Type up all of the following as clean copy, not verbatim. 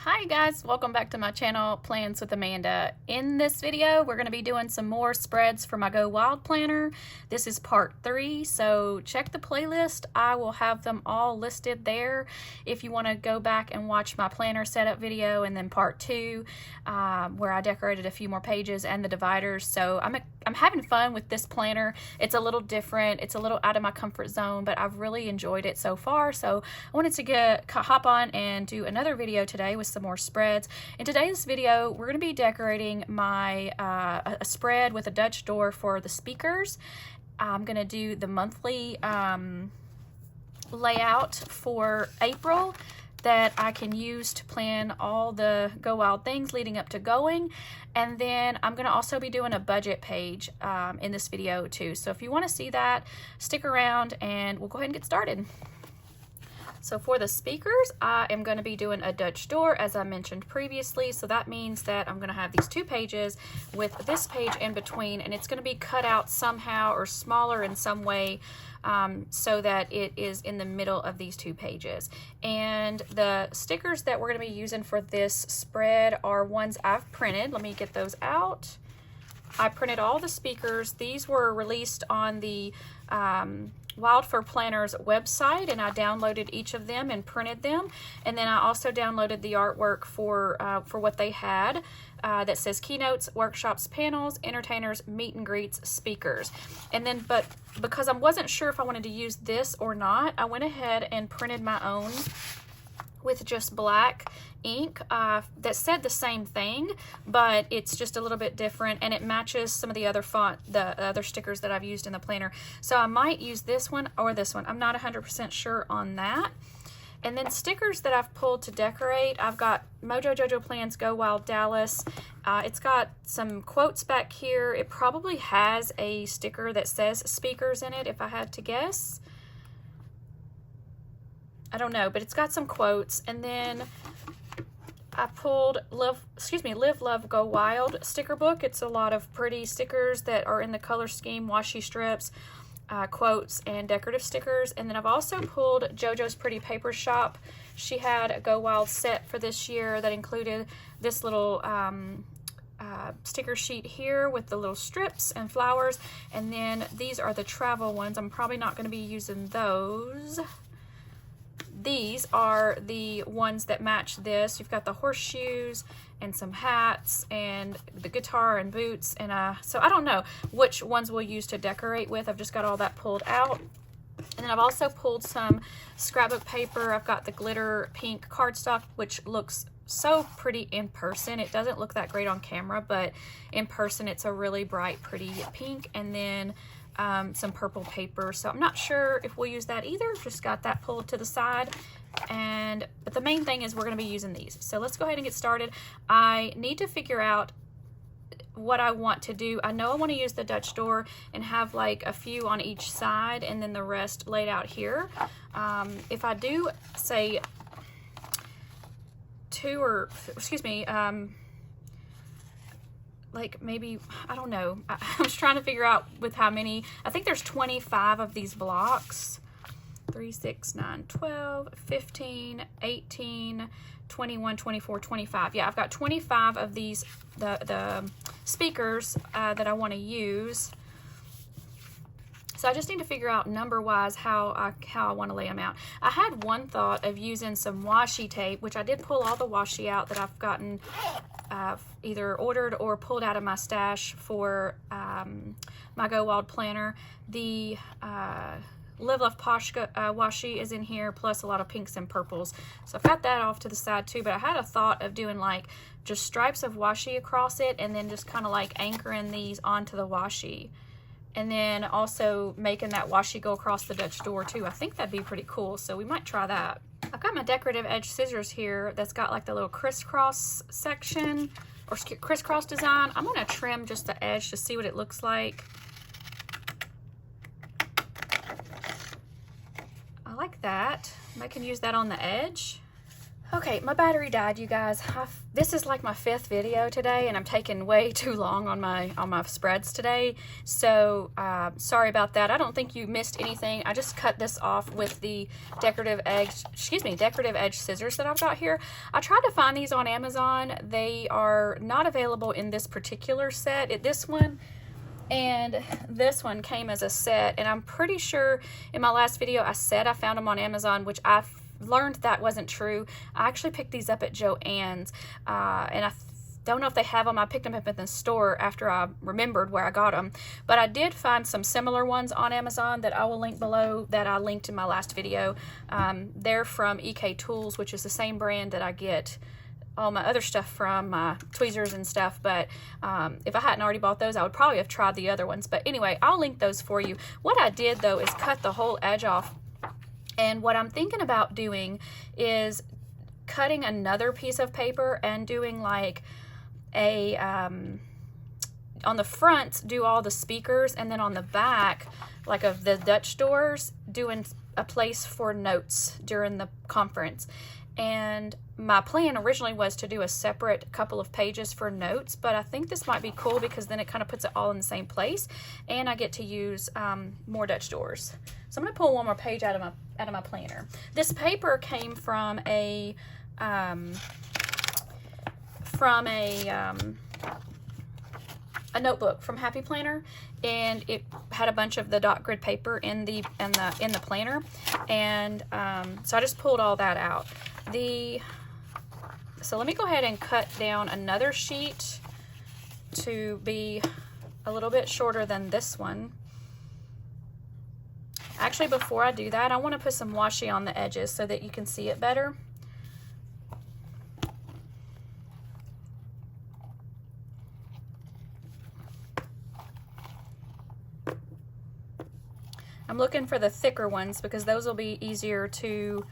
Hi guys, welcome back to my channel, Plans with Amanda. In this video, we're going to be doing some more spreads for my Go Wild planner. This is part 3, so check the playlist. I will have them all listed there if you want to go back and watch my planner setup video, and then part 2 where I decorated a few more pages and the dividers. So I'm having fun with this planner. It's a little different. It's a little out of my comfort zone, but I've really enjoyed it so far. So I wanted to hop on and do another video today with some more spreads. In today's video, we're going to be decorating my a spread with a Dutch door for the speakers. I'm going to do the monthly layout for April that I can use to plan all the Go Wild things leading up to going. And then I'm going to also be doing a budget page in this video too. So if you want to see that, stick around and we'll go ahead and get started. So for the speakers, I am going to be doing a Dutch door, as I mentioned previously. So that means that I'm going to have these 2 pages with this page in between, and it's going to be cut out somehow or smaller in some way so that it is in the middle of these 2 pages. And the stickers that we're going to be using for this spread are ones I've printed. Let me get those out. I printed all the speakers. These were released on the Wild for Planners website, and I downloaded each of them and printed them. And then I also downloaded the artwork for what they had that says keynotes, workshops, panels, entertainers, meet and greets, speakers. And then, but because I wasn't sure if I wanted to use this or not, I went ahead and printed my own with just black ink that said the same thing, but it's just a little bit different, and it matches some of the other the other stickers that I've used in the planner. So I might use this one or this one. I'm not 100% sure on that. And then stickers that I've pulled to decorate, I've got Mojo Jojo Plans Go Wild Dallas. It's got some quotes back here. It probably has a sticker that says speakers in it, if I had to guess. I don't know, but it's got some quotes. And then I pulled Live, Love, Go Wild sticker book. It's a lot of pretty stickers that are in the color scheme, washi strips, quotes, and decorative stickers. And then I've also pulled JoJo's Pretty Paper Shop. She had a Go Wild set for this year that included this little sticker sheet here with the little strips and flowers. And then these are the travel ones. I'm probably not going to be using those. These are the ones that match this. You've got the horseshoes and some hats and the guitar and boots. And so I don't know which ones we'll use to decorate with. I've just got all that pulled out. And then I've also pulled some scrapbook paper. I've got the glitter pink cardstock, which looks so pretty in person. It doesn't look that great on camera, but in person it's a really bright, pretty pink. And then some purple paper. So I'm not sure if we'll use that either. Just got that pulled to the side. But the main thing is we're going to be using these. So let's go ahead and get started. I need to figure out what I want to do. I know I want to use the Dutch door and have like a few on each side and then the rest laid out here. If I do say like maybe, I don't know. I was trying to figure out with how many. I think there's 25 of these blocks. 3, 6, 9, 12, 15, 18, 21, 24, 25. Yeah, I've got 25 of these, the speakers that I want to use. So I just need to figure out number-wise how I want to lay them out. I had one thought of using some washi tape, which I did pull all the washi out that I've gotten either ordered or pulled out of my stash for my Go Wild planner. The Love Posh washi is in here, plus a lot of pinks and purples. So I've got that off to the side too, but I had a thought of doing like just stripes of washi across it and then just kind of like anchoring these onto the washi. And then also making that washi go across the Dutch door too. I think that'd be pretty cool, so we might try that. I've got my decorative edge scissors here that's got like the little crisscross section or crisscross design. I'm gonna trim just the edge to see what it looks like. I like that. I can use that on the edge. Okay, my battery died, you guys. This is like my 5th video today, and I'm taking way too long on my spreads today. So sorry about that. I don't think you missed anything. I just cut this off with the decorative edge scissors that I've got here. I tried to find these on Amazon. They are not available in this particular set. This one and this one came as a set, and I'm pretty sure in my last video I said I found them on Amazon, which I learned that wasn't true. I actually picked these up at Joann's, and I don't know if they have them. I picked them up at the store after I remembered where I got them, but I did find some similar ones on Amazon that I will link below, that I linked in my last video. They're from EK Tools, which is the same brand that I get all my other stuff from, my tweezers and stuff. But if I hadn't already bought those, I would probably have tried the other ones. But anyway, I'll link those for you. What I did though is cut the whole edge off. And what I'm thinking about doing is cutting another piece of paper and doing like a, on the front, do all the speakers, and then on the back, like of the Dutch doors, doing a place for notes during the conference. And my plan originally was to do a separate couple of pages for notes, but I think this might be cool because then it kind of puts it all in the same place, and I get to use more Dutch doors. So I'm going to pull one more page out of my planner. This paper came from a notebook from Happy Planner, and it had a bunch of the dot grid paper in the planner, and so I just pulled all that out. So let me go ahead and cut down another sheet to be a little bit shorter than this one. Actually, before I do that, I want to put some washi on the edges so that you can see it better. I'm looking for the thicker ones because those will be easier to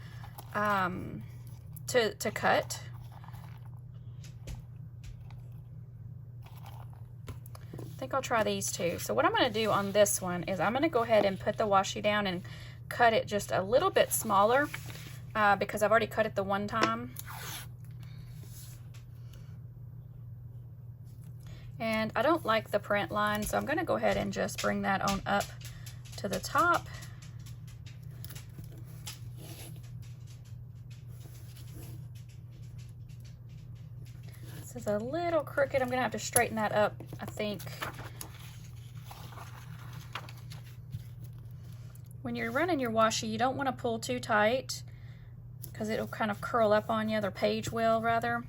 cut. I think I'll try these too. So what I'm going to do on this one is I'm going to go ahead and put the washi down and cut it just a little bit smaller because I've already cut it the one time. And I don't like the print line, so I'm going to go ahead and just bring that on up to the top. This is a little crooked. I'm gonna have to straighten that up, I think. When you're running your washi, you don't want to pull too tight because it'll kind of curl up on you. The page will, rather.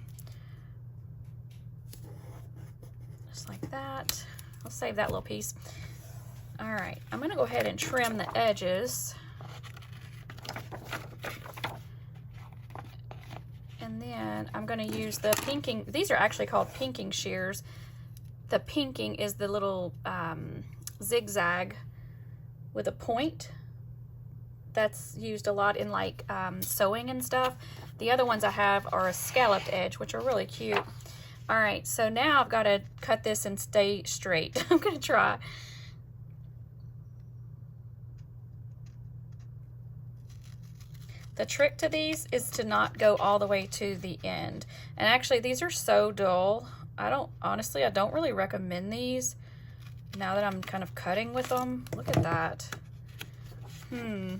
Just like that. I'll save that little piece. All right, I'm gonna go ahead and trim the edges. And then I'm gonna use the pinking. These are actually called pinking shears. The pinking is the little zigzag with a point. That's used a lot in like sewing and stuff. The other ones I have are a scalloped edge, which are really cute. All right, so now I've got to cut this and stay straight. I'm gonna try. The trick to these is to not go all the way to the end. And actually, these are so dull. I don't really recommend these now that I'm kind of cutting with them. Look at that. I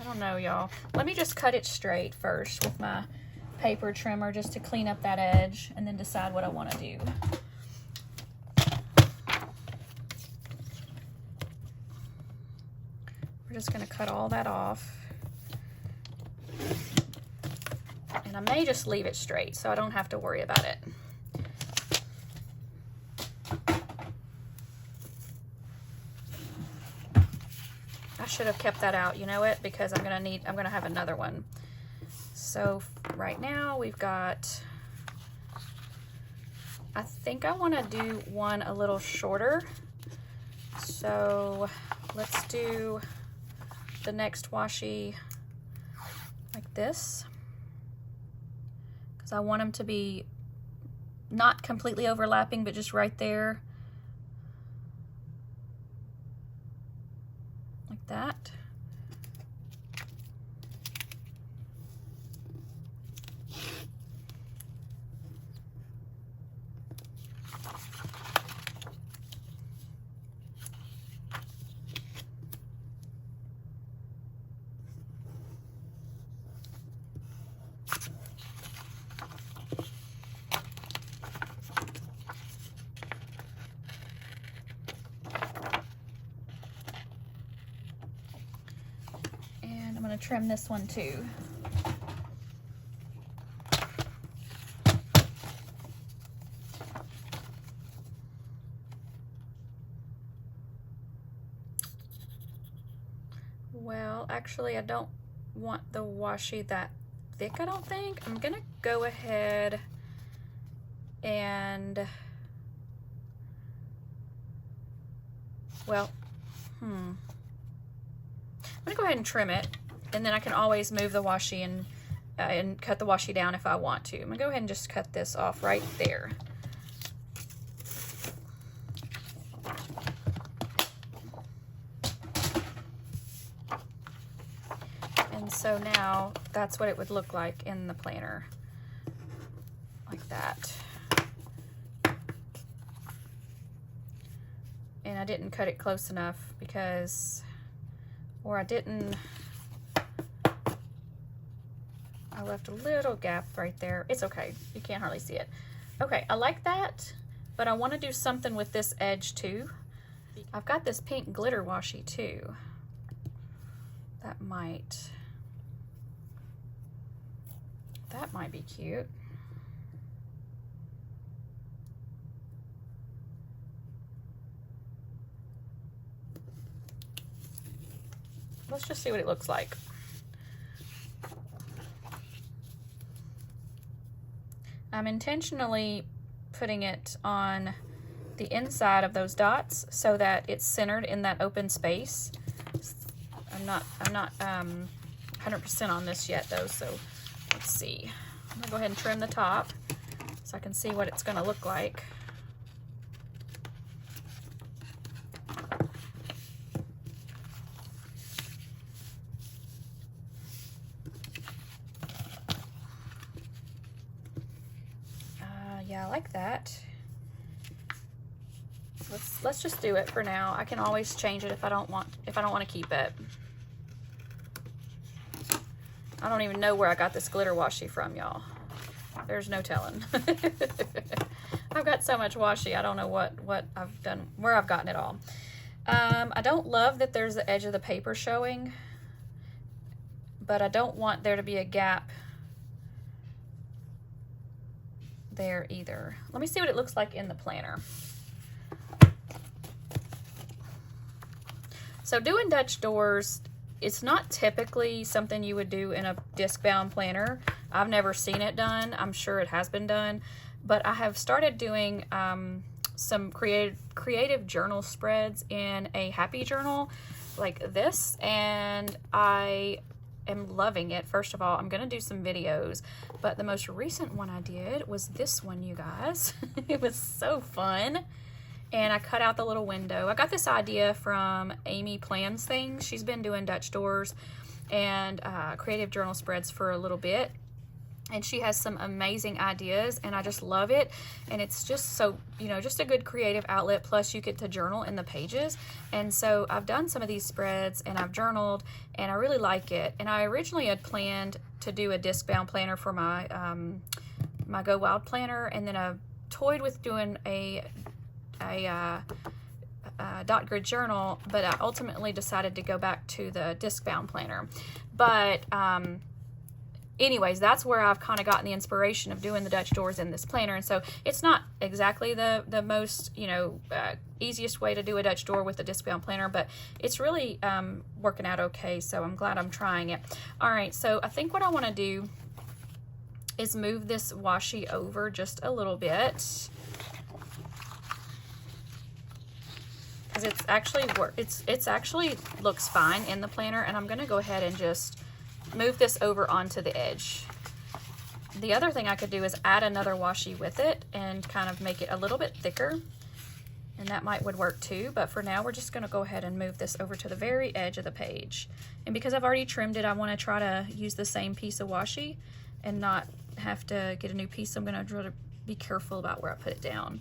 don't know, y'all. Let me just cut it straight first with my paper trimmer just to clean up that edge and then decide what I want to do. We're just going to cut all that off. And I may just leave it straight so I don't have to worry about it. I should have kept that out, you know it, because I'm gonna have another one. So right now we've got, I think I want to do one a little shorter. So let's do the next washi like this, because I want them to be not completely overlapping, but just right there, like that. trim this one too. Well, actually, I don't want the washi that thick, I don't think. I'm gonna go ahead and, well, I'm gonna go ahead and trim it, and then I can always move the washi and cut the washi down if I want to. I'm gonna go ahead and just cut this off right there. And so now that's what it would look like in the planner, like that. And I didn't cut it close enough because, or I didn't, I left a little gap right there. It's okay, you can't hardly see it. Okay, I like that, but I want to do something with this edge too. I've got this pink glitter washi too. That might be cute. Let's just see what it looks like. I'm intentionally putting it on the inside of those dots so that it's centered in that open space. I'm not 100% on this yet though, so let's see. I'm gonna go ahead and trim the top so I can see what it's gonna look like. Yeah, I like that. Let's just do it for now. I can always change it if I don't want to keep it. I don't even know where I got this glitter washi from, y'all. There's no telling. I've got so much washi, I don't know what I've done, where I've gotten it all. I don't love that there's the edge of the paper showing, but I don't want there to be a gap there either. Let me see what it looks like in the planner. So doing Dutch doors, it's not typically something you would do in a disc bound planner. I've never seen it done. I'm sure it has been done, but I have started doing some creative journal spreads in a happy journal like this, and I am loving it. First of all, I'm gonna do some videos, but the most recent one I did was this one, you guys. It was so fun. And I cut out the little window. I got this idea from Amy Plans Things. She's been doing Dutch doors and creative journal spreads for a little bit, and she has some amazing ideas, and I just love it. And it's just so, you know, just a good creative outlet, plus you get to journal in the pages. And so I've done some of these spreads and I've journaled, and I really like it. And I originally had planned to do a disc bound planner for my my Go Wild planner, and then I toyed with doing a dot grid journal, but I ultimately decided to go back to the disc bound planner. But anyways, that's where I've kind of gotten the inspiration of doing the Dutch doors in this planner. And so it's not exactly the most, you know, easiest way to do a Dutch door with a disc bound planner, but it's really working out okay. So I'm glad I'm trying it. All right, so I think what I want to do is move this washi over just a little bit, because it's actually looks fine in the planner, and I'm going to go ahead and just move this over onto the edge. The other thing I could do is add another washi with it and kind of make it a little bit thicker, and that would work too. But for now, we're just going to go ahead and move this over to the very edge of the page. And because I've already trimmed it, I want to try to use the same piece of washi and not have to get a new piece. So I'm going to really be careful about where I put it down.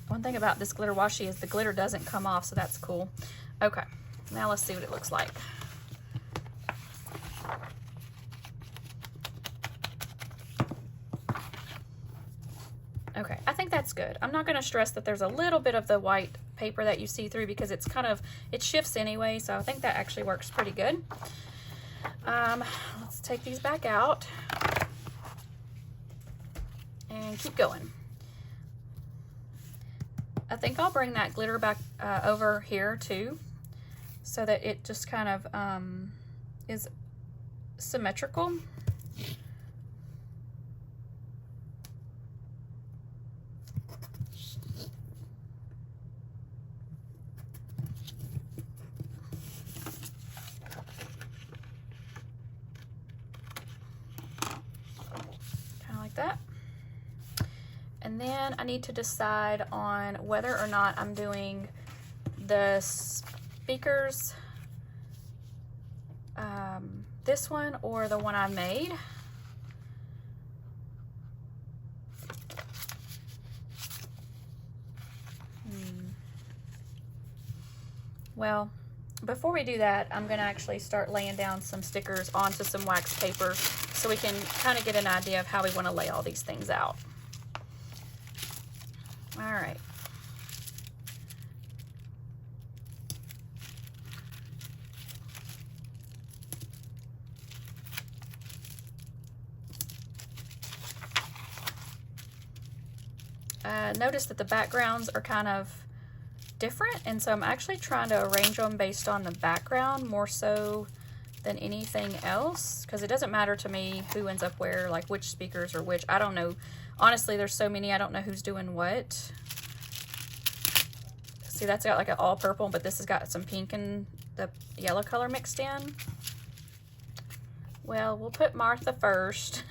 One thing about this glitter washi is the glitter doesn't come off, so that's cool. Okay, now let's see what it looks like. Okay, I think that's good. I'm not going to stress that there's a little bit of the white paper that you see through because it's kind of, it shifts anyway, so I think that actually works pretty good. Let's take these back out and keep going. I think I'll bring that glitter back over here too, so that it just kind of is symmetrical. That. And then I need to decide on whether or not I'm doing the speakers, this one or the one I made. Well, before we do that, I'm going to actually start laying down some stickers onto some wax paper so we can kind of get an idea of how we want to lay all these things out. All right. Notice that the backgrounds are kind of different, and so I'm actually trying to arrange them based on the background more so than anything else, because it doesn't matter to me who ends up where, like which speakers or which, I don't know. Honestly, there's so many, I don't know who's doing what. See, that's got like an all purple, but this has got some pink and the yellow color mixed in. Well, we'll put Martha first.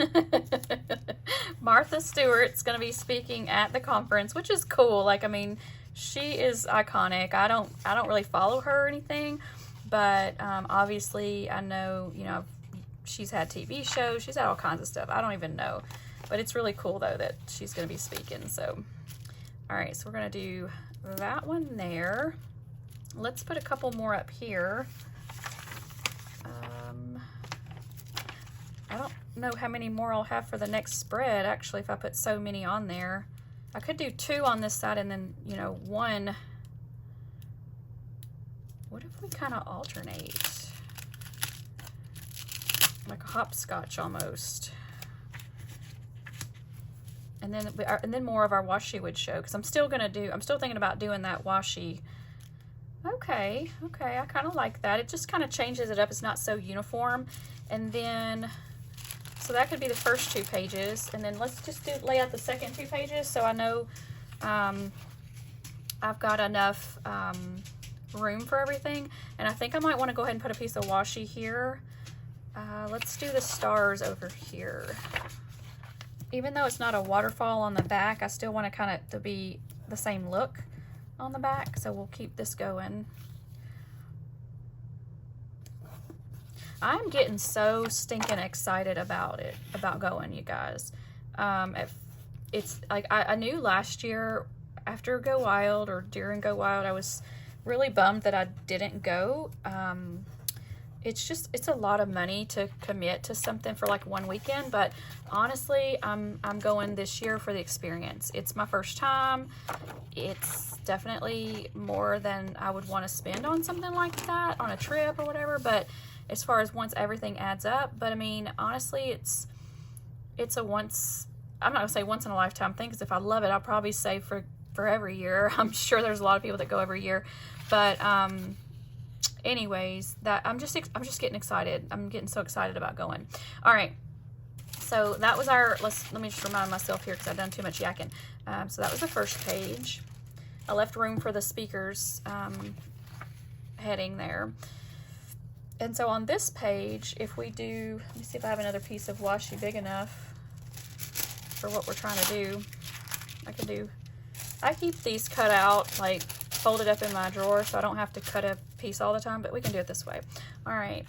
Martha Stewart's going to be speaking at the conference, which is cool. Like, I mean, she is iconic. I don't really follow her or anything, but obviously I know, you know, she's had TV shows, she's had all kinds of stuff. I don't even know, but it's really cool though that she's going to be speaking. So, all right, so we're going to do that one there. Let's put a couple more up here. I don't know how many more I'll have for the next spread, actually, if I put so many on there. I could do 2 on this side and then, you know, 1. What if we kind of alternate? Like a hopscotch almost. And then more of our washi would show, because I'm still thinking about doing that washi. Okay, I kind of like that. It just kind of changes it up. It's not so uniform. And then, so that could be the first 2 pages, and then let's just lay out the second 2 pages so I know I've got enough room for everything. And I think I might want to go ahead and put a piece of washi here. Let's do the stars over here. Even though it's not a waterfall on the back, I still want to kind of to be the same look on the back, so we'll keep this going. I'm getting so stinking excited about going, you guys. It's like, I knew last year after Go Wild or during Go Wild, I was really bummed that I didn't go. It's a lot of money to commit to something for like one weekend, but honestly, I'm going this year for the experience. It's my first time. It's definitely more than I would want to spend on something like that, on a trip or whatever, but as far as once everything adds up. But I mean, honestly, it's a once, I'm not gonna say once in a lifetime thing, because if I love it, I'll probably say for every year. I'm sure there's a lot of people that go every year, but anyways, that I'm just getting excited. I'm getting so excited about going. All right, so that was our, let me just remind myself here because I've done too much yakking. So that was the first page. I left room for the speakers heading there. And so on this page, if we do, let me see if I have another piece of washi big enough for what we're trying to do. I keep these cut out, like folded up in my drawer, so I don't have to cut a piece all the time, but we can do it this way. All right,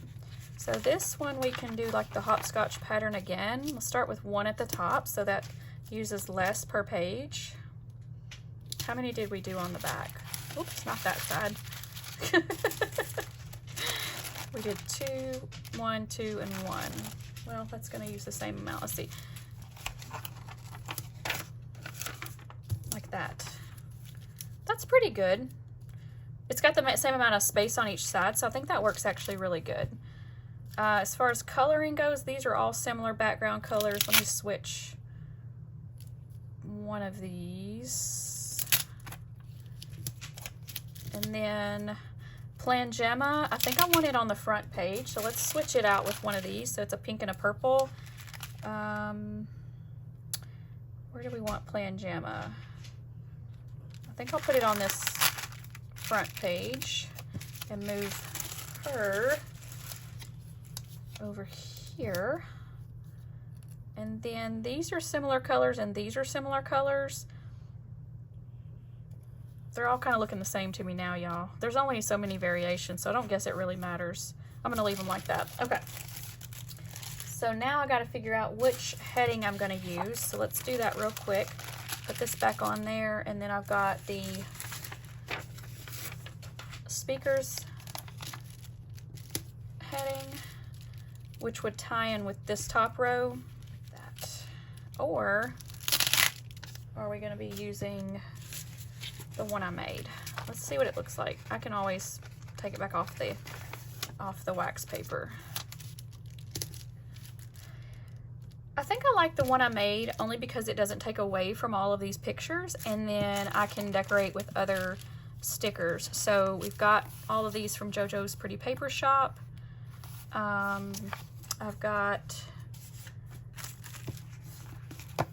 so this one we can do like the hopscotch pattern again. We'll start with 1 at the top, so that uses less per page. How many did we do on the back? Oops, not that side. We did 2, 1, 2, and 1. Well, that's going to use the same amount. Let's see. Like good. It's got the same amount of space on each side, so I think that works actually really good. As far as coloring goes, these are all similar background colors. Let me switch one of these. And then Planything, I think I want it on the front page, so let's switch it out with one of these. So it's a pink and a purple. Where do we want Planything? I think I'll put it on this front page and move her over here. And then these are similar colors and these are similar colors. They're all kind of looking the same to me now, y'all. There's only so many variations, so I don't guess it really matters. I'm gonna leave them like that. Okay. So now I gotta figure out which heading I'm gonna use. So let's do that real quick. Put this back on there, and then I've got the speakers heading, which would tie in with this top row. That. Or are we gonna be using the one I made? Let's see what it looks like. I can always take it back off the wax paper. I think I like the one I made only because it doesn't take away from all of these pictures, and then I can decorate with other stickers. So we've got all of these from JoJo's Pretty Paper Shop. I've got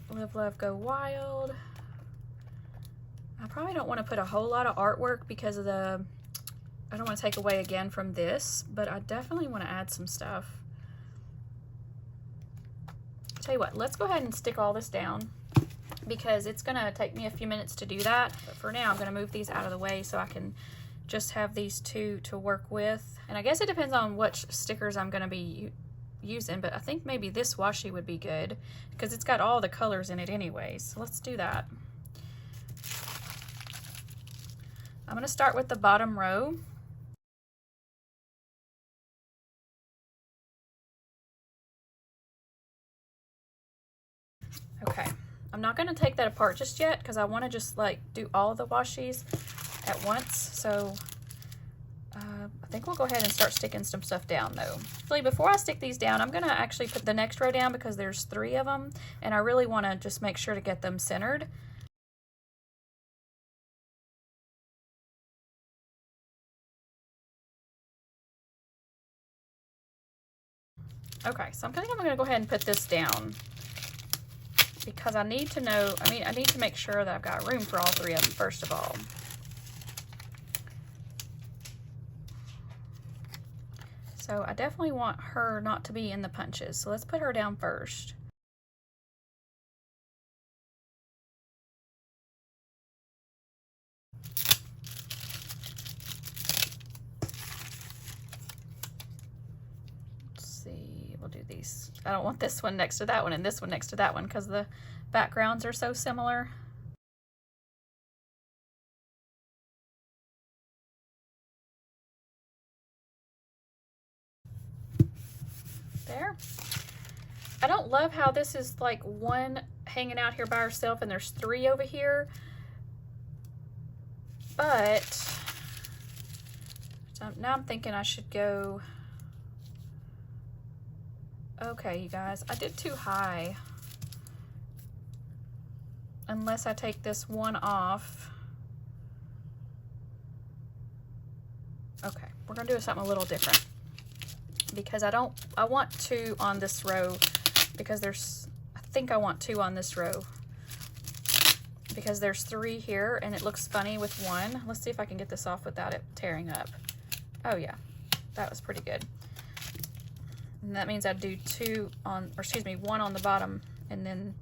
Live, Love, Go Wild. I probably don't want to put a whole lot of artwork because of I don't want to take away again from this, but I definitely want to add some stuff. Tell you what, let's go ahead and stick all this down because it's going to take me a few minutes to do that. But for now, I'm going to move these out of the way so I can just have these two to work with. And I guess it depends on which stickers I'm going to be using, but I think maybe this washi would be good because it's got all the colors in it anyways. So let's do that. I'm going to start with the bottom row. Okay, I'm not going to take that apart just yet because I want to just like do all of the washis at once. So I think we'll go ahead and start sticking some stuff down though. Actually, before I stick these down, I'm going to actually put the next row down because there's 3 of them and I really want to just make sure to get them centered. Okay, so I think I'm going to go ahead and put this down because I need to know, I need to make sure that I've got room for all 3 of them first of all. So I definitely want her not to be in the punches. So let's put her down first. We'll do these. I don't want this one next to that one and this one next to that one because the backgrounds are so similar. There. I don't love how this is like one hanging out here by herself and there's 3 over here. But so now I'm thinking I should go. Okay, you guys, I did too high. Unless I take this one off. Okay, we're gonna do something a little different. Because I want 2 on this row because I think I want 2 on this row. Because there's 3 here and it looks funny with 1. Let's see if I can get this off without it tearing up. Oh yeah, that was pretty good. And that means I'd do 2 on, or excuse me, 1 on the bottom, and then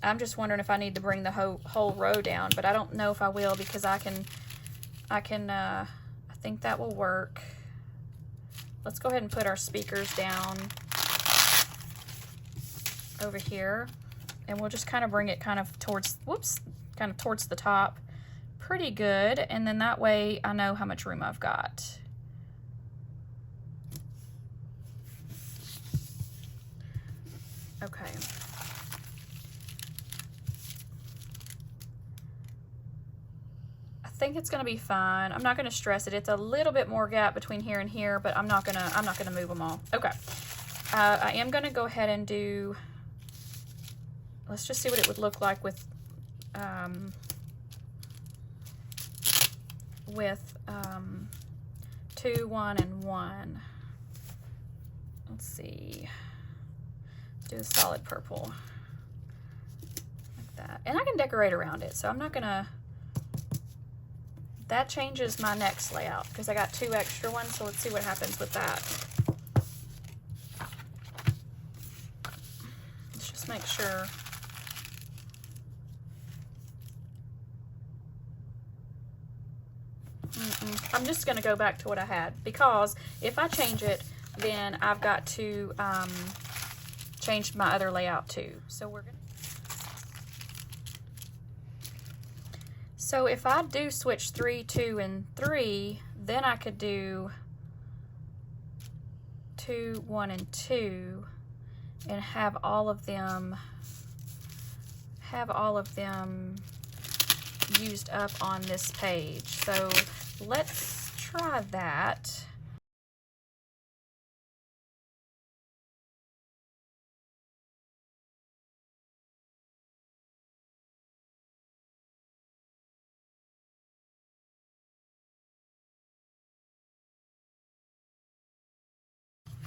I'm just wondering if I need to bring the whole row down, but I don't know if I will because I think that will work. Let's go ahead and put our speakers down over here, and we'll just kind of bring it kind of towards, kind of towards the top. Pretty good, and then that way I know how much room I've got. Okay. think it's gonna be fine. I'm not gonna stress it. It's a little bit more gap between here and here, but I'm not gonna move them all. Okay. I am gonna go ahead and do, let's just see what it would look like with 2, 1, and 1. Let's see. Do a solid purple like that, and I can decorate around it. So I'm not gonna. That changes my next layout because I got 2 extra ones. So let's see what happens with that. Let's just make sure. I'm just going to go back to what I had, because if I change it, then I've got to change my other layout too. So we're going to. So if I do switch 3, 2, and 3, then I could do 2, 1, and 2, and have all of them used up on this page. So let's try that.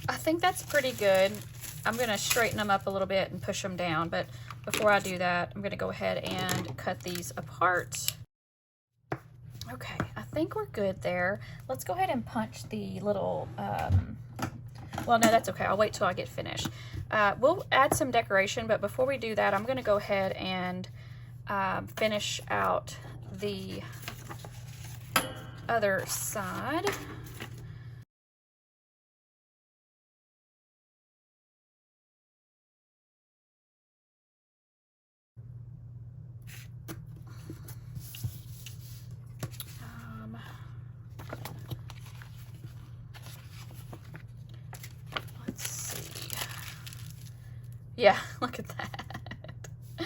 I think that's pretty good. I'm going to straighten them up a little bit and push them down, but before I do that, I'm going to go ahead and cut these apart. Okay, I think we're good there. Let's go ahead and punch the little, well, no, that's okay. I'll wait till I get finished. We'll add some decoration, but before we do that, I'm going to go ahead and finish out the other side. Yeah, look at that.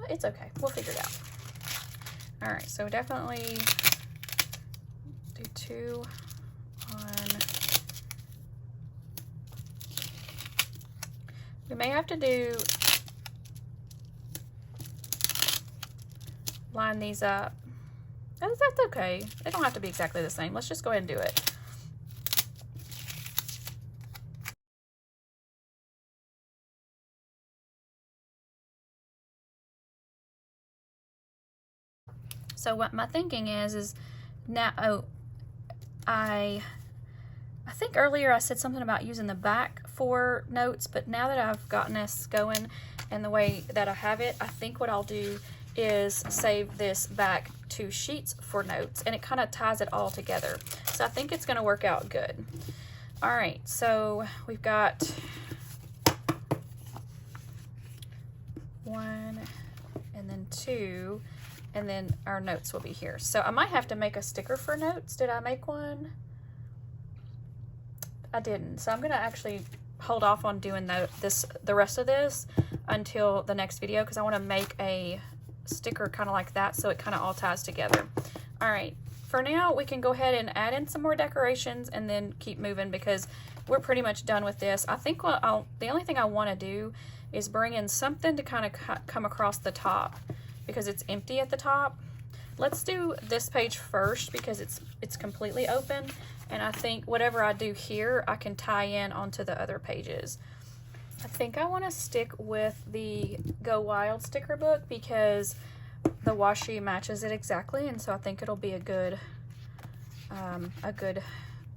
It's okay. We'll figure it out. All right, so definitely do 2 on. We may have to do, line these up. That's okay. They don't have to be exactly the same. Let's just go ahead and do it. So what my thinking is now, oh, I think earlier I said something about using the back for notes, but now that I've gotten this going and the way that I have it, I think what I'll do is save this back 2 sheets for notes, and it kind of ties it all together. So I think it's going to work out good. All right, so we've got 1 and then 2. And then our notes will be here. So I might have to make a sticker for notes. Did I make one? I didn't. So I'm gonna actually hold off on doing the rest of this until the next video, because I wanna make a sticker kind of like that so it kind of all ties together. All right, for now we can go ahead and add in some more decorations and then keep moving, because we're pretty much done with this. I think the only thing I wanna do is bring in something to kind of come across the top, because it's empty at the top. Let's do this page first because it's completely open, and I think whatever I do here I can tie in onto the other pages. I think I want to stick with the Go Wild sticker book because the washi matches it exactly, and so I think it'll be a good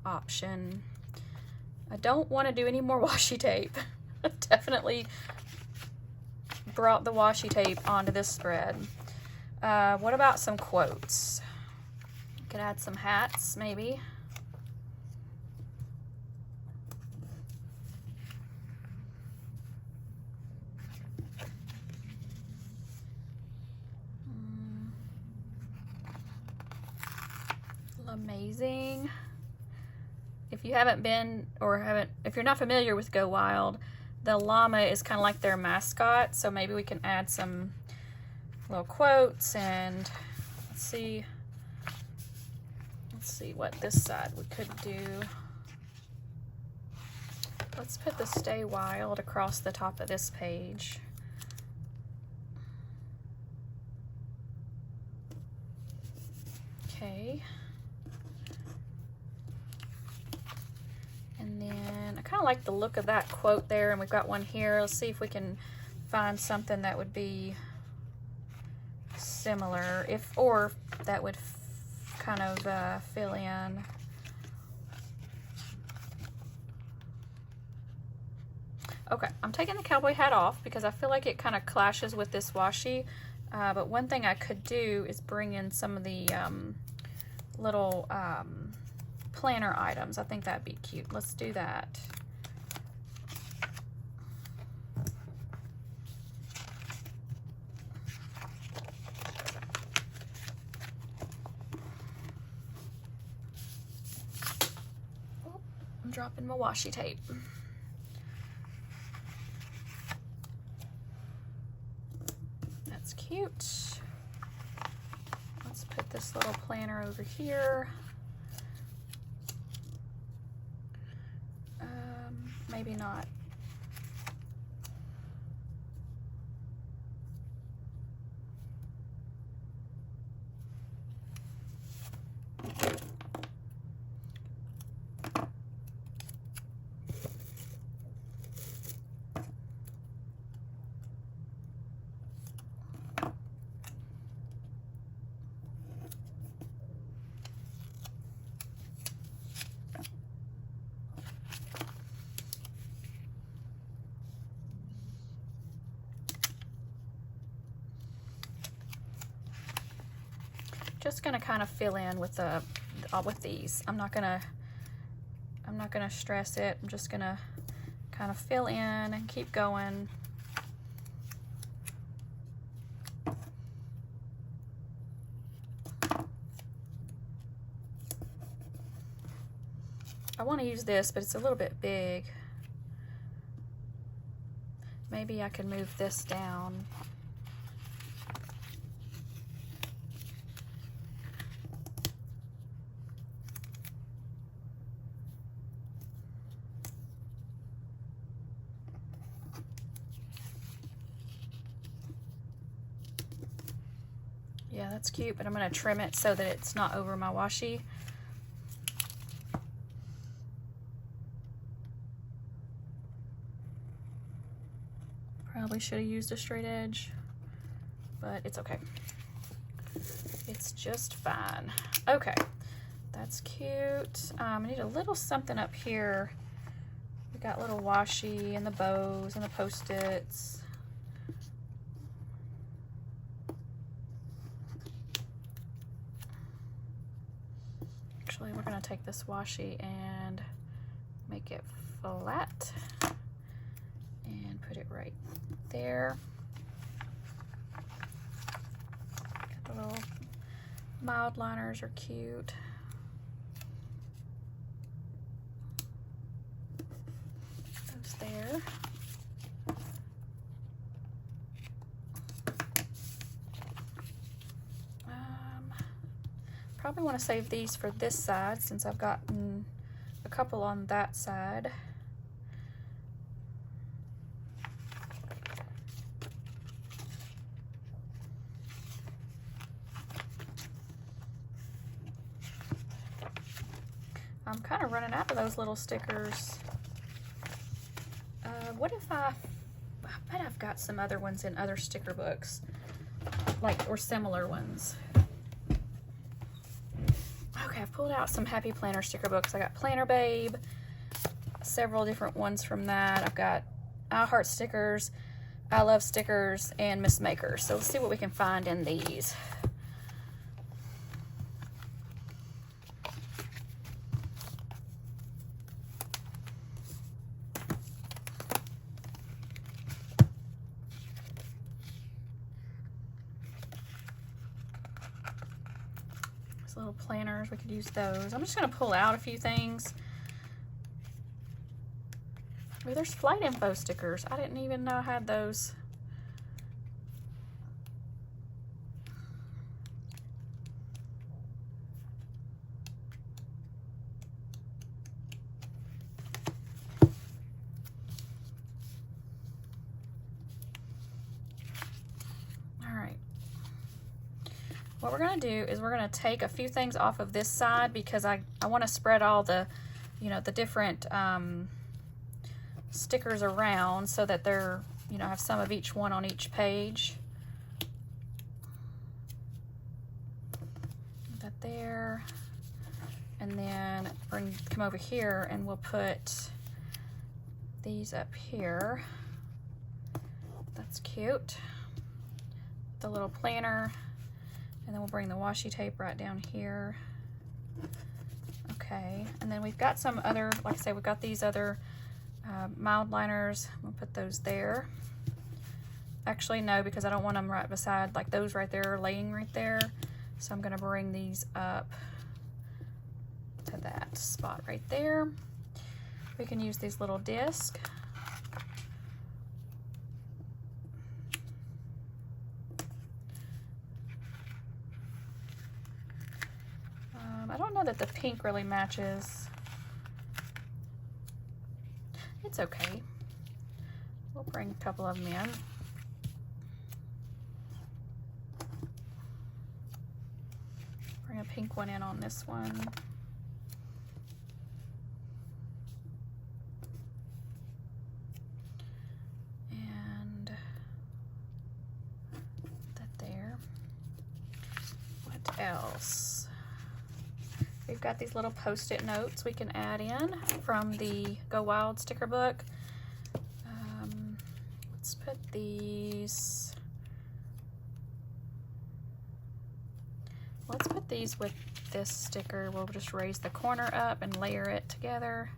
option. I don't want to do any more washi tape. Definitely brought the washi tape onto this spread. What about some quotes? Could add some hats maybe. Amazing. If you haven't been if you're not familiar with Go Wild, the llama is kind of like their mascot, so maybe we can add some little quotes and Let's see what this side we could do. Let's put the Stay Wild across the top of this page. Okay. And then I kind of like the look of that quote there, and we've got one here. Let's see if we can find something that would be similar, or that would kind of fill in. Okay, I'm taking the cowboy hat off because I feel like it kind of clashes with this washi. But one thing I could do is bring in some of the little planner items. I think that'd be cute. Let's do that. Oh, I'm dropping my washi tape. That's cute. Let's put this little planner over here. Maybe not. Just gonna kind of fill in with the with these. I'm not gonna stress it. I'm just gonna kind of fill in and keep going. I want to use this, but it's a little bit big. Maybe I can move this down. Yeah, that's cute, but I'm going to trim it so that it's not over my washi. Probably should have used a straight edge, but it's okay. It's just fine. Okay, that's cute. I need a little something up here. We got little washi and the bows and the post-its. Actually, we're going to take this washi and make it flat and put it right there. Got the little mild liners are cute. Those there. Probably want to save these for this side since I've gotten a couple on that side. I'm kind of running out of those little stickers. What if I bet I've got some other ones in other sticker books, or similar ones. Okay, I've pulled out some Happy Planner sticker books. I got Planner Babe, several different ones from that. I've got I Heart stickers, I Love stickers, and Miss Makers. So let's see what we can find in these. Little planners, we could use those. I'm just going to pull out a few things. Oh, there's flight info stickers. I didn't even know I had those. what we're going to do is we're going to take a few things off of this side because I want to spread all the, you know, the different stickers around so that they're, you know, have some of each one on each page. Put that there. And then come over here and we'll put these up here. That's cute. The little planner. And then we'll bring the washi tape right down here. Okay, and then we've got some other, like I say, we've got these other mild liners. We'll put those there. Actually, no, because I don't want them right beside, like those right there are laying right there. So I'm gonna bring these up to that spot right there. We can use these little discs. I don't know that the pink really matches. It's okay. We'll bring a couple of them in. Bring a pink one in on this one. And that there. What else? We've got these little post-it notes we can add in from the Go Wild sticker book. Let's put these, let's put these with this sticker. We'll just raise the corner up and layer it together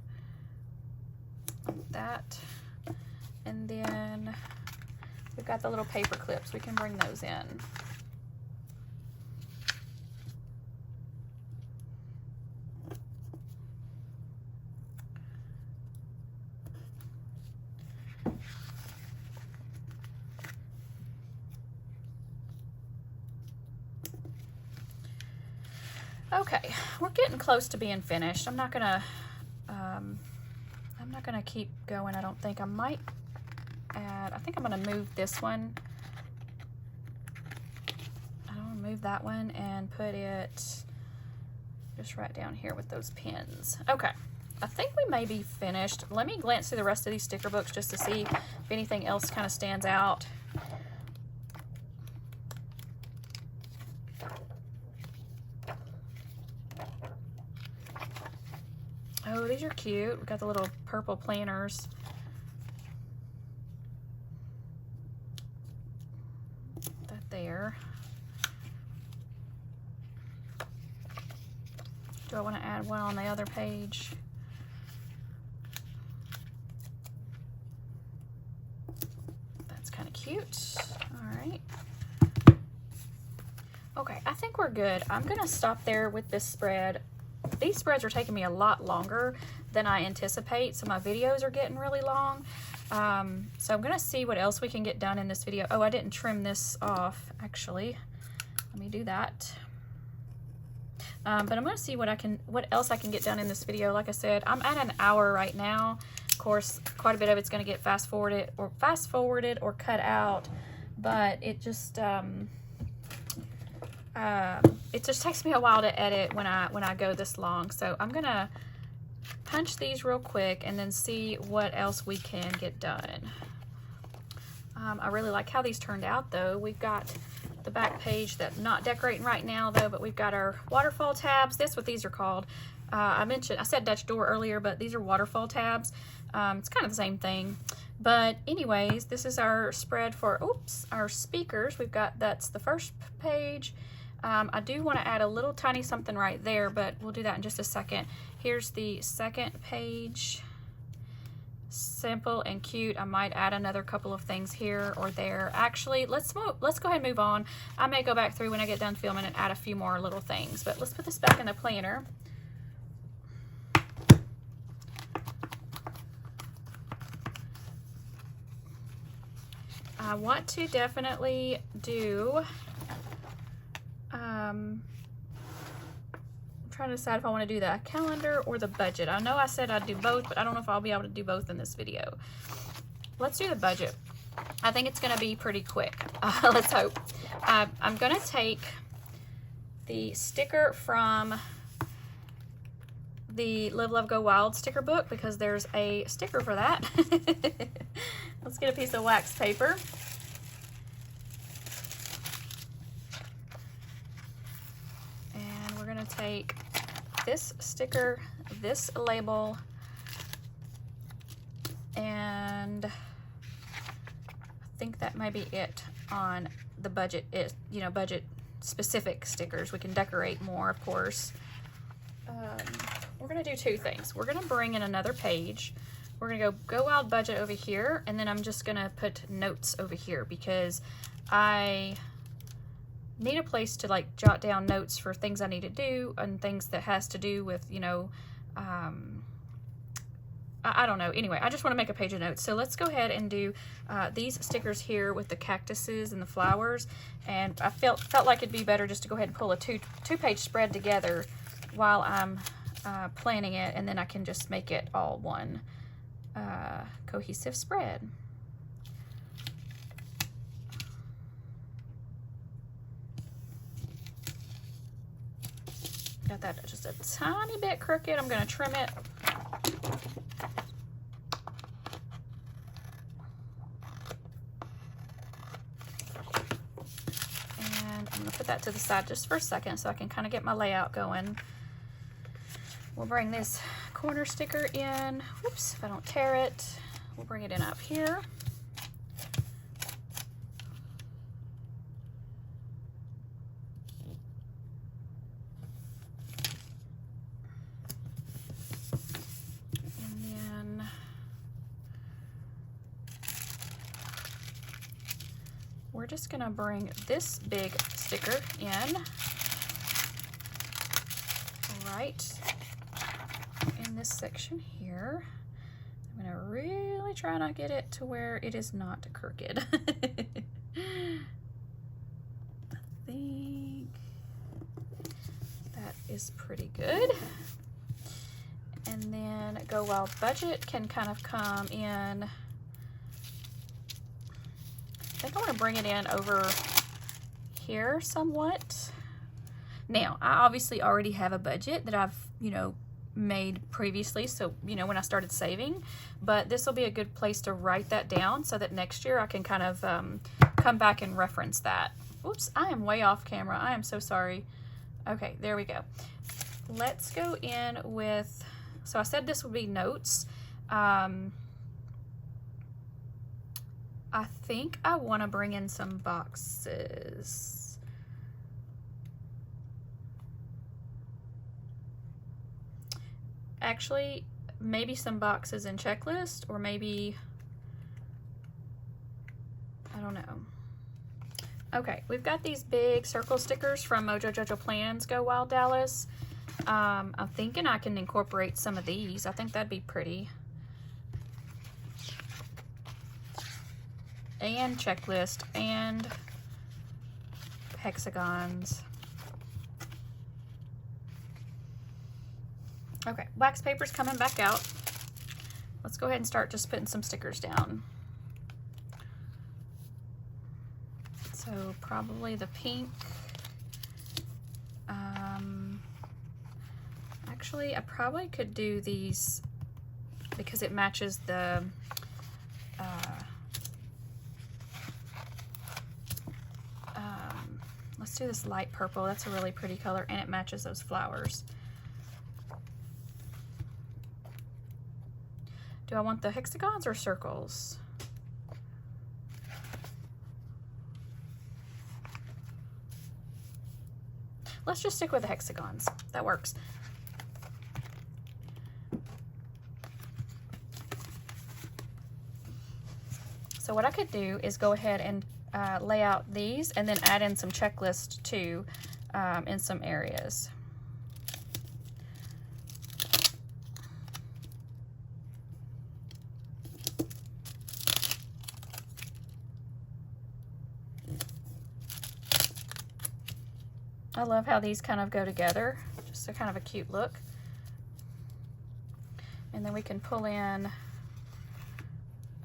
like that. And then we've got the little paper clips. We can bring those in. Okay, we're getting close to being finished. I'm not gonna keep going. I don't think. I might add. I think I'm gonna move this one. I don't want to move that one and put it just right down here with those pins. Okay, I think we may be finished. Let me glance through the rest of these sticker books just to see if anything else kind of stands out. Oh, these are cute. We've got the little purple planners. That there. Do I want to add one on the other page? That's kind of cute. All right. Okay, I think we're good. I'm going to stop there with this spread. These spreads are taking me a lot longer than I anticipate, so my videos are getting really long. So I'm gonna see what else we can get done in this video. Oh, I didn't trim this off, actually. Let me do that. But I'm gonna see what else I can get done in this video. Like I said, I'm at an hour right now. Of course, quite a bit of it's gonna get fast forwarded or cut out, but it just takes me a while to edit when I go this long. So I'm gonna punch these real quick and then see what else we can get done. I really like how these turned out though. We've got the back page that's not decorating right now though, but we've got our waterfall tabs. That's what these are called. I said Dutch door earlier, but these are waterfall tabs. It's kind of the same thing. But anyways, this is our spread for, our speakers. That's the first page. I do want to add a little tiny something right there, but we'll do that in just a second. Here's the second page. Simple and cute. I might add another couple of things here or there. Actually, let's go ahead and move on. I may go back through when I get done filming and add a few more little things, but let's put this back in the planner. I want to definitely do, I'm trying to decide if I want to do the calendar or the budget. I know I said I'd do both, but I don't know if I'll be able to do both in this video. Let's do the budget. I think it's going to be pretty quick. Let's hope. I'm going to take the sticker from the Live, Love, Go Wild sticker book because there's a sticker for that. Let's get a piece of wax paper. And we're going to take this sticker, this label, and I think that may be it on the budget, budget specific stickers. We can decorate more, of course. We're gonna do two things. We're gonna bring in another page. We're gonna go Wild budget over here, and then I'm just gonna put notes over here because I need a place to like jot down notes for things I need to do and things that has to do with, I don't know. Anyway, I just want to make a page of notes. So let's go ahead and do these stickers here with the cactuses and the flowers. And I felt like it'd be better just to go ahead and pull a two-page spread together while I'm planning it, and then I can just make it all one cohesive spread. Got that just a tiny bit crooked. I'm going to trim it. And I'm going to put that to the side just for a second so I can kind of get my layout going. We'll bring this corner sticker in. Whoops, if I don't tear it. We'll bring it in up here. We're just gonna bring this big sticker in right in this section here. I'm gonna really try not get it to where it is not crooked. I think that is pretty good. And then Go Wild budget can kind of come in. I think I want to bring it in over here somewhat. Now, I obviously already have a budget that I've, made previously, so, when I started saving, but this will be a good place to write that down so that next year I can kind of come back and reference that. Oops, I am way off camera. I am so sorry. Okay, there we go. Let's go in with, so I said this would be notes. I think I want to bring in some boxes. Actually, maybe some boxes and checklist, or maybe, I don't know. Okay, we've got these big circle stickers from Mojo Jojo Plans Go Wild Dallas. I'm thinking I can incorporate some of these. I think that'd be pretty. And checklist and hexagons. Okay, wax paper's coming back out. Let's go ahead and start just putting some stickers down. So probably the pink. Actually, I probably could do these because it matches the let's do this light purple. That's a really pretty color, and it matches those flowers. Do I want the hexagons or circles? Let's just stick with the hexagons. That works. So what I could do is go ahead and lay out these and then add in some checklist too in some areas. I love how these kind of go together, just a kind of a cute look. And then we can pull in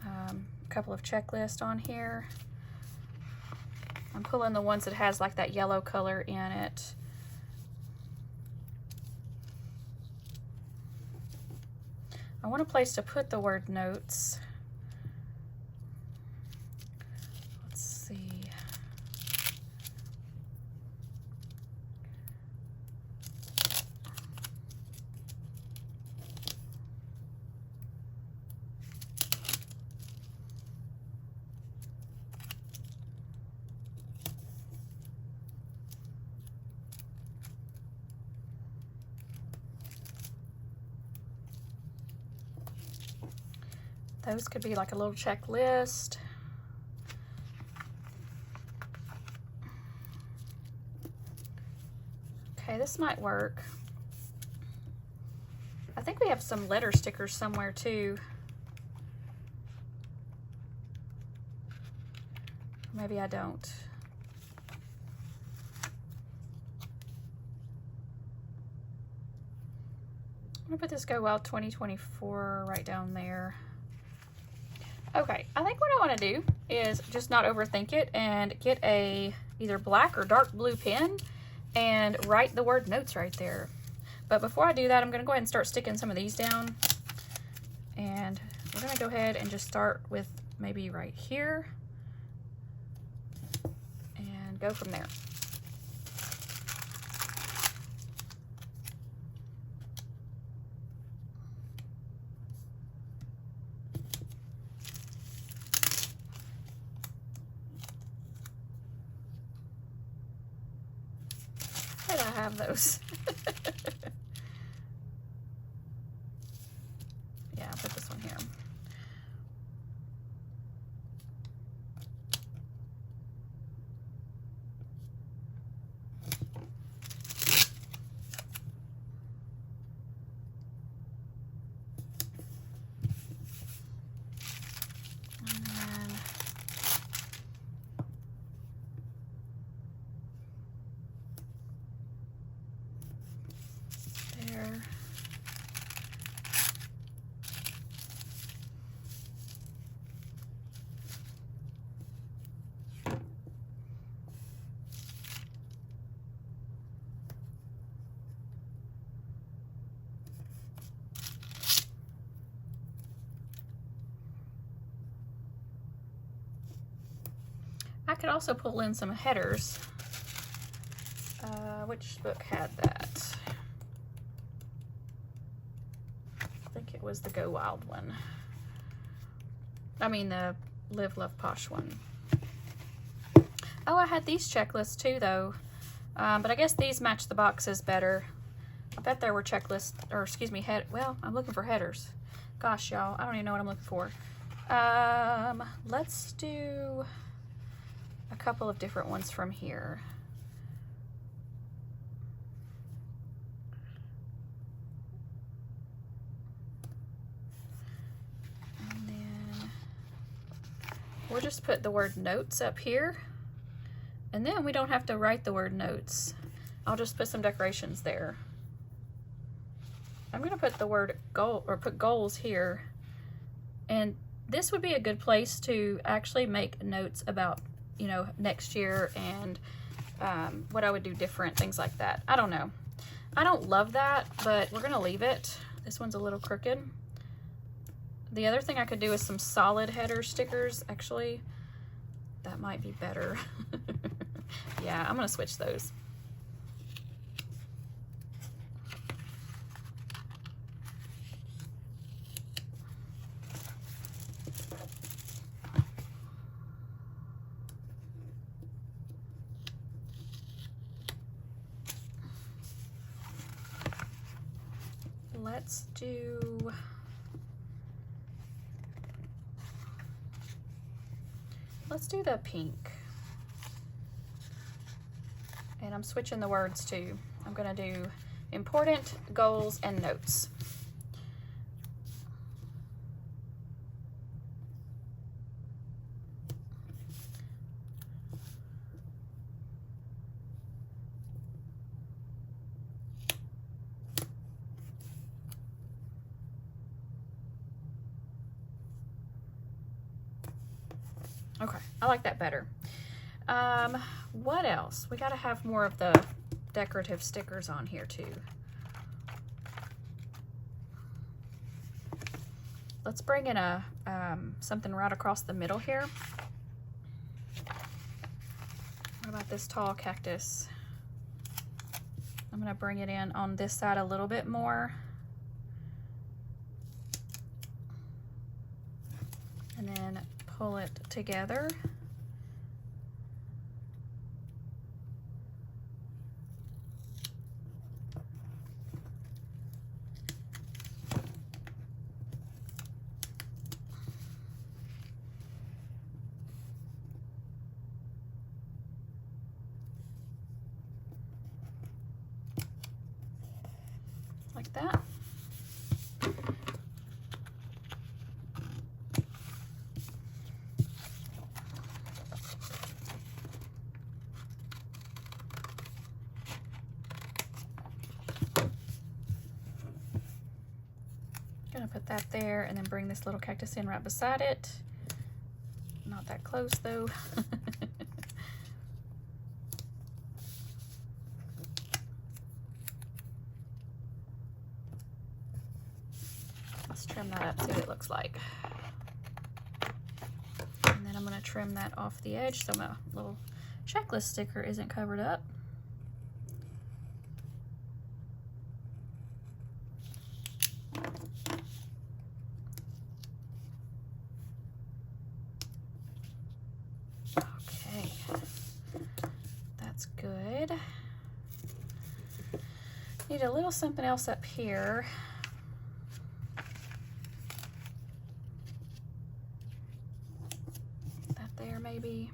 a couple of checklists on here. I'm pulling the ones that has like that yellow color in it. I want a place to put the word notes. Let's see. Those could be like a little checklist. Okay, this might work. I think we have some letter stickers somewhere too. Maybe I don't. I'm gonna put this Go Wild 2024 right down there. Okay, I think what I want to do is just not overthink it and get a either black or dark blue pen and write the word notes right there. But before I do that, I'm going to go ahead and start sticking some of these down. And we're going to go ahead and just start with maybe right here and go from there. I have those. Yeah, I'll put this one here. And then there. I could also pull in some headers. Which book had that? I think it was the Go Wild one. I mean the Live Love Posh one. Oh, I had these checklists too though. But I guess these match the boxes better. I bet there were checklists, or excuse me, well, I'm looking for headers. Gosh, y'all, I don't even know what I'm looking for. Let's do a couple of different ones from here. And then we'll just put the word notes up here. And then we don't have to write the word notes. I'll just put some decorations there. I'm gonna put the word goal, or put goals here. And this would be a good place to actually make notes about, you know, next year and what I would do different, things like that. I don't know. I don't love that, but we're gonna leave it. This one's a little crooked. The other thing I could do is some solid header stickers, actually. That might be better. Yeah, I'm gonna switch those. Let's do the pink. And I'm switching the words too. I'm gonna do important, goals, and notes. Okay, I like that better. What else? We gotta have more of the decorative stickers on here too. let's bring in a something right across the middle here. What about this tall cactus? I'm gonna bring it in on this side a little bit more. And then pull it together. Like that. Gonna put that there and then bring this little cactus in right beside it. Not that close though. Let's trim that up, see what it looks like. And then I'm gonna trim that off the edge so my little checklist sticker isn't covered up. Okay, that's good. Need a little something else up here. That there maybe.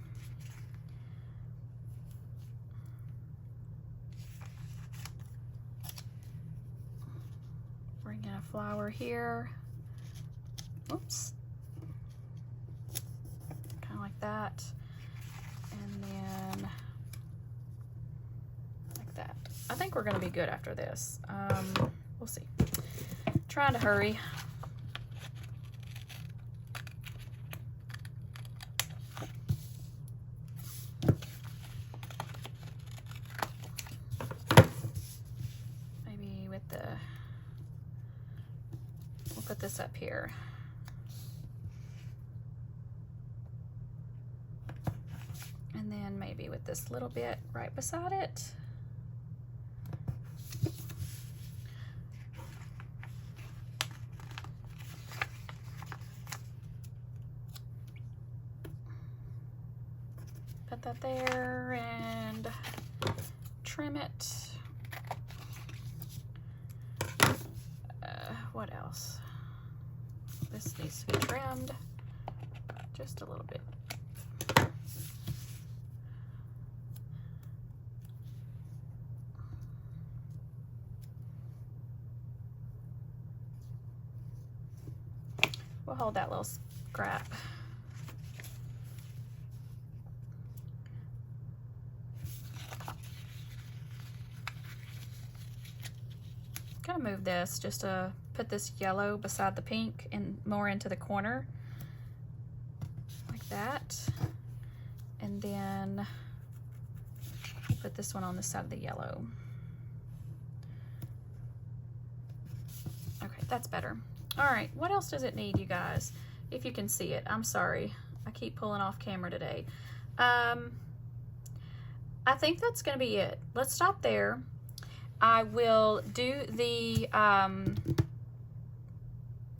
Bring in a flower here. Oops. Kind of like that. And then like that. I think we're gonna be good after this. We'll see. Trying to hurry. Maybe with the, we'll put this up here. And then maybe with this little bit right beside it. Put that there and trim it. What else? This needs to be trimmed just a little bit. We'll hold that little scrap. Gonna move this just to put this yellow beside the pink and more into the corner like that, and then put this one on the side of the yellow. Okay, that's better. All right, what else does it need, you guys? If you can see it, I'm sorry, I keep pulling off camera today. I think that's gonna be it. Let's stop there. I will do the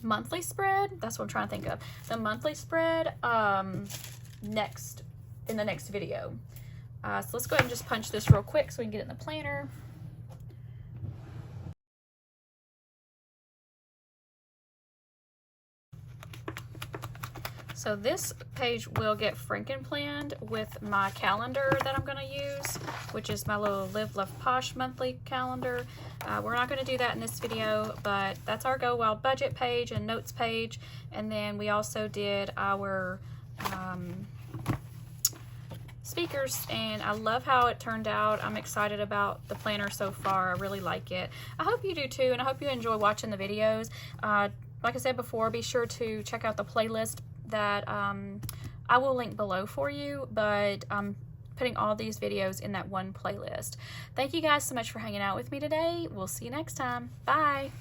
monthly spread. That's what I'm trying to think of. The monthly spread next, in the next video. So let's go ahead and just punch this real quick so we can get it in the planner. So this page will get franken-planned with my calendar that I'm gonna use, which is my little Live, Love Posh monthly calendar. We're not gonna do that in this video, but that's our Go Wild budget page and notes page. And then we also did our speakers, and I love how it turned out. I'm excited about the planner so far. I really like it. I hope you do too, and I hope you enjoy watching the videos. Like I said before, be sure to check out the playlist that I will link below for you, but I'm putting all these videos in that one playlist. Thank you guys so much for hanging out with me today. We'll see you next time. Bye.